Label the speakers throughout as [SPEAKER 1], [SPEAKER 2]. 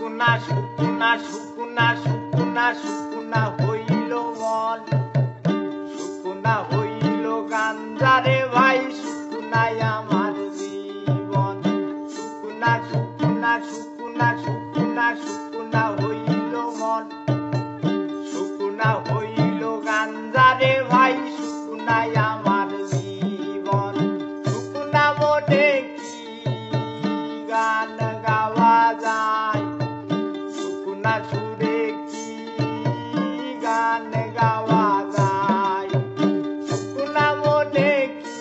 [SPEAKER 1] শুকুনা শুকুনা শুকুনা শুকুনা শুকুনা হইল মন, শুকুনা হইল গাঞ্জারে ভাই, শুকুনাই আমার জীবন। শুকুনা শুকুনা শুকুনা শুকুনা শুকুনা হইল মন, শুকুনা হইল গাঞ্জারে ভাই, শুকুনাই আমার জীবন। শুকুনা মনে কি গান গাওয়া যায়, শুকুনা সুরে কি গান গাওয়া যায়, শুকুনা মনে কি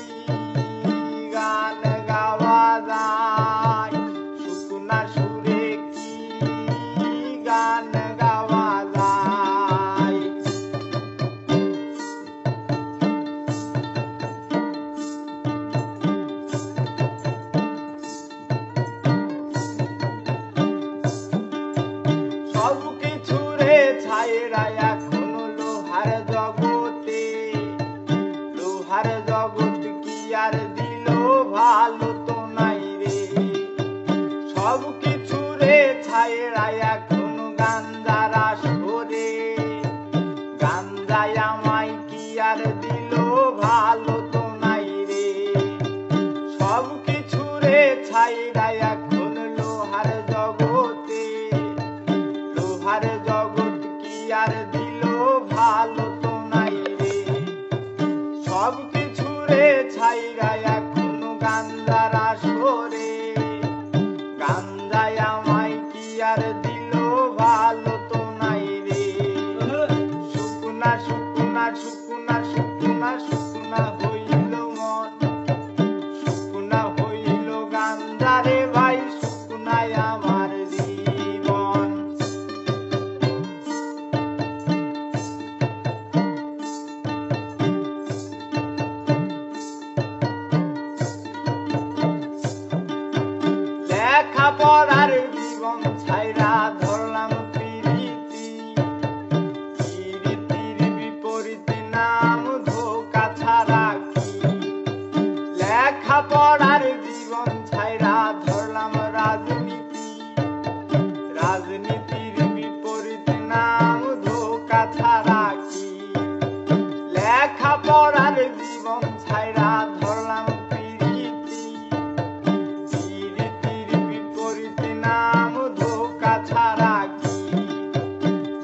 [SPEAKER 1] গান গাওয়া যায়, শুকুনা সুরে কি গান গাওয়া যায়। সব কিছু রে ছাইরা এখন লোহার জগতে, লোহার জগৎ কি আর দিল ভালো তো নাই রে। সব কিছু রে ছাইরা এখন গাঞ্জার আসরে, গাঞ্জায় আমায় কি আর দিল ভালো তো নাই রে। সব কিছু রে ছাইরা এখন লোহার জগতে, লোহার জগৎ কি আর দিল ভালো তো নাই রে। সব কিছু রে ছাইরা এখন গাঞ্জার আসরে, গাঞ্জায় আমায় কি আর দিল ভালো তো নাই রে। শুকুনা শুকুনা শুকুনা শুকুনা শুকুনা হইল মন, শুকুনা হইল গাঞ্জারে ভাই, শুকুনাই আমার জীবন। লেখাপড়ার জীবন ছাইরা ধরলাম প্রীতি, প্রীতির বিপরীত নাম ধোঁকা ছাড়া কি। লেখাপড়ার জীবন ছাইরা ধরলাম রাজনীতি, রাজনীতির বিপরীত নাম ধোঁকা ছাড়া কি। লেখাপড়ার জীবন ছাইরা ধরলাম প্রীতি, প্রীতির বিপরীত নাম ধোঁকা ছাড়া কি।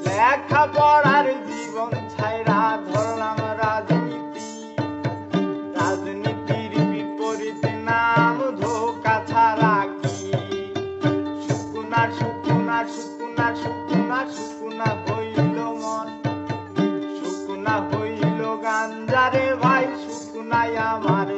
[SPEAKER 1] লেখাপড়ার জীবন ছাইরা ধরলাম রাজনীতি, রাজনীতির বিপরীত নাম ধোঁকা ছাড়া কি। শুকুনা শুকুনা শুকুনা শুকুনা শুকুনা হইল মন, শুকুনা হইল গাঞ্জারে ভাই, শুকুনাই আমার